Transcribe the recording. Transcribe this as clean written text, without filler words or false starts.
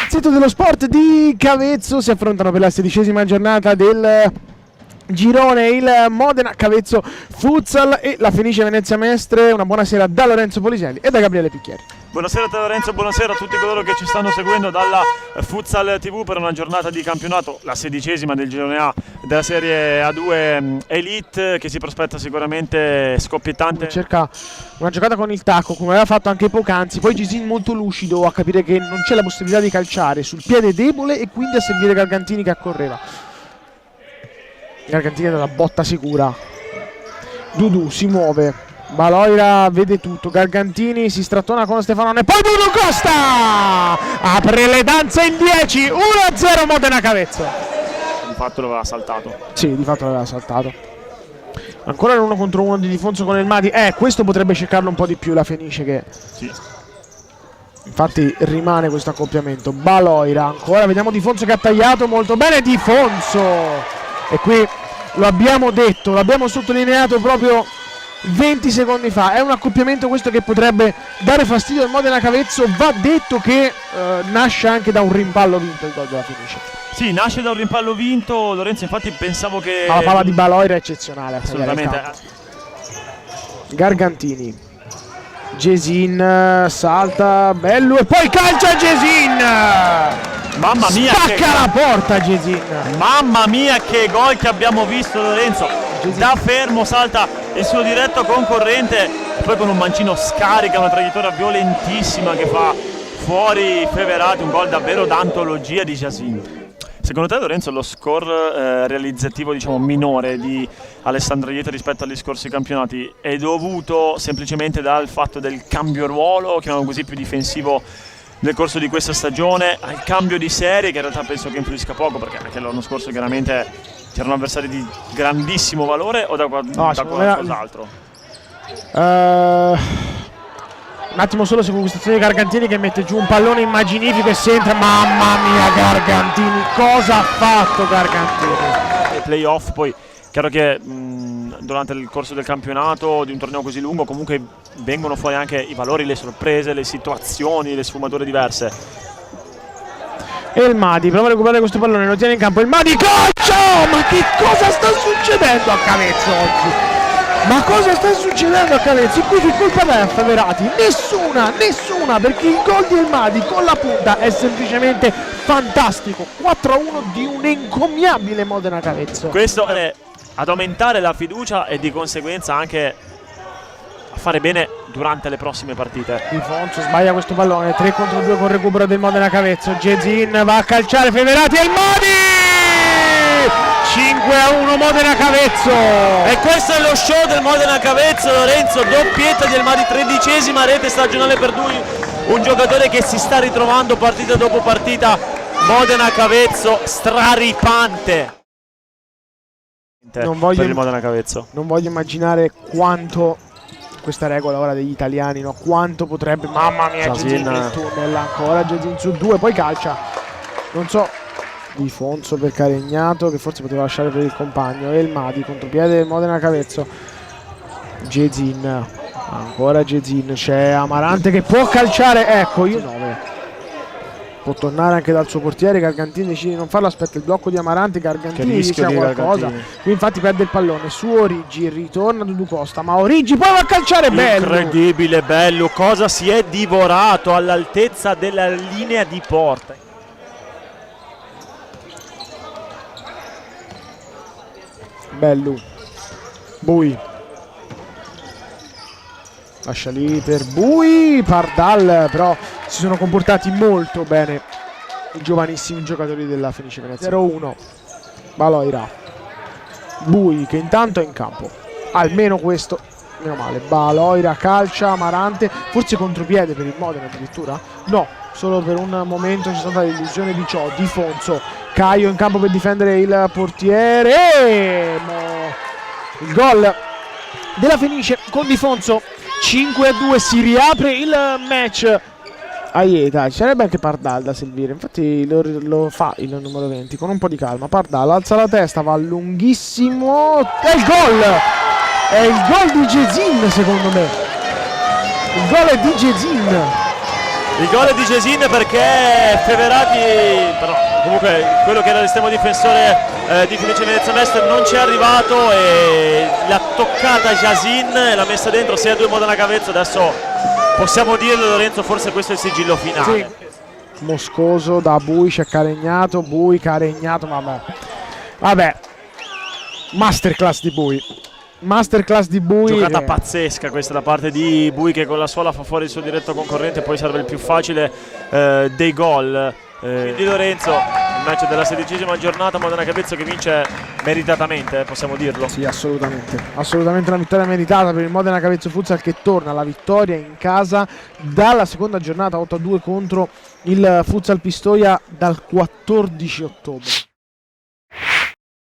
Sito dello sport di Cavezzo si affrontano per la 16ª giornata del girone il Modena Cavezzo Futsal e la Fenice Venezia Mestre. Una buonasera da Lorenzo Poliselli e da Gabriele Picchieri. Buonasera a te Lorenzo, buonasera a tutti coloro che ci stanno seguendo dalla Futsal TV per una giornata di campionato, la 16ª del girone A della Serie A2 Elite, che si prospetta sicuramente scoppiettante. Cerca una giocata con il tacco come aveva fatto anche poc'anzi, poi Gisin molto lucido a capire che non c'è la possibilità di calciare sul piede debole e quindi a servire Gargantini che accorreva. Gargantini dalla botta sicura. Dudu si muove. Baloira vede tutto, Gargantini si strattona con Stefanone, poi Dudu Costa apre le danze in 10, 1-0 Modena Cavezzo. Di fatto l'aveva saltato. Sì, di fatto l'aveva saltato. Ancora l'1 contro 1 di Difonso con il Madi. Questo potrebbe cercarlo un po' di più la Fenice, che sì. Infatti rimane questo accoppiamento. Baloira ancora, vediamo Difonso che ha tagliato molto bene Difonso. E qui lo abbiamo detto, l'abbiamo sottolineato proprio 20 secondi fa, è un accoppiamento questo che potrebbe dare fastidio al Modena Cavezzo. Va detto che nasce anche da un rimpallo vinto il gol della Fenice. Sì, nasce da un rimpallo vinto, Lorenzo, infatti pensavo che... Ma la palla di Baloira è eccezionale. Assolutamente. Gargantini, Gesin salta, bello e poi calcia Gesin. Mamma mia, spacca la porta Gesin. Mamma mia che gol che abbiamo visto Lorenzo. Gesin. Da fermo salta il suo diretto concorrente e poi con un mancino scarica una traiettoria violentissima che fa fuori Feverati, un gol davvero d'antologia di Gesin. Secondo te Lorenzo lo score realizzativo diciamo minore di Alessandro Aieta rispetto agli scorsi campionati è dovuto semplicemente dal fatto del cambio ruolo, chiamiamolo così, più difensivo nel corso di questa stagione, al cambio di serie che in realtà penso che influisca poco, perché anche l'anno scorso chiaramente c'erano avversari di grandissimo valore, o da qualcos'altro? Un attimo solo su questa di Gargantini che mette giù un pallone immaginifico e si entra. Mamma mia Gargantini, cosa ha fatto Gargantini? I playoff poi, chiaro che durante il corso del campionato di un torneo così lungo comunque vengono fuori anche i valori, le sorprese, le situazioni, le sfumature diverse. E il Madi prova a recuperare questo pallone, lo tiene in campo, il Madi calcio! Ma che cosa sta succedendo a Cavezzo oggi? Ma cosa sta succedendo a Cavezzo? Qui che colpa dai a Feverati? Nessuna, perché il gol di El Madi con la punta è semplicemente fantastico. 4-1 di un encomiabile Modena Cavezzo. Questo è ad aumentare la fiducia e di conseguenza anche a fare bene durante le prossime partite. Difonso sbaglia questo pallone, 3 contro 2 con recupero del Modena Cavezzo. Gesin va a calciare Feverati e il Madi! 5-1 Modena Cavezzo. E questo è lo show del Modena Cavezzo, Lorenzo, doppietta del Madi, 13ª rete stagionale per lui, un giocatore che si sta ritrovando partita dopo partita. Modena Cavezzo straripante per il Modena Cavezzo. Non voglio immaginare quanto questa regola ora degli italiani, no? Quanto potrebbe, mamma mia, Gesin nel tunnel, ancora Gesin su 2, poi calcia, non so, Difonso per Caregnato che forse poteva lasciare per il compagno, e il Madi contropiede del Modena Cavezzo. Gesin, ancora Gesin, c'è Amarante che può calciare, ecco, 9 può tornare anche dal suo portiere. Gargantini decide di non farlo, aspetta il blocco di Amarante, Gargantini rischia qualcosa, qui infatti perde il pallone su Origi, ritorna Dudu Costa, ma Origi poi va a calciare, bello, incredibile, bello, cosa si è divorato all'altezza della linea di porta. Bello, Bui lascia lì per Bui, Pardal, però si sono comportati molto bene i giovanissimi giocatori della Fenice Venezia. 0-1 Baloira, Bui che intanto è in campo, almeno questo, meno male. Baloira calcia, Amarante, forse contropiede per il Modena addirittura? No, solo per un momento c'è stata l'illusione di ciò. Difonso, Caio in campo per difendere il portiere, il gol della Fenice con Difonso. 5-2, si riapre il match. Aieta, ci sarebbe anche Pardal da servire, infatti lo fa il numero 20 con un po' di calma. Pardal alza la testa, va lunghissimo, è il gol! È il gol di Gesin, secondo me. Il gol è di Gesin. Il gol è di Gesin perché Feverati, però comunque quello che era l'estremo difensore di Fenice Venezia Mestre non ci è arrivato e l'ha toccata Gesin e l'ha messa dentro. 6-2 Modena Cavezzo. Adesso possiamo dirlo, Lorenzo, forse questo è il sigillo finale. Sì. Moscoso da Bui, c'è Caregnato, vabbè, masterclass di Bui. Masterclass di Bui. Giocata pazzesca questa da parte di Bui, che con la suola fa fuori il suo diretto concorrente, poi serve il più facile dei gol. Quindi Lorenzo, il match della 16ª giornata, Modena Cavezzo che vince meritatamente, possiamo dirlo. Sì, assolutamente una vittoria meritata per il Modena Cavezzo Futsal, che torna alla vittoria in casa dalla seconda giornata 8-2 contro il Futsal Pistoia dal 14 ottobre.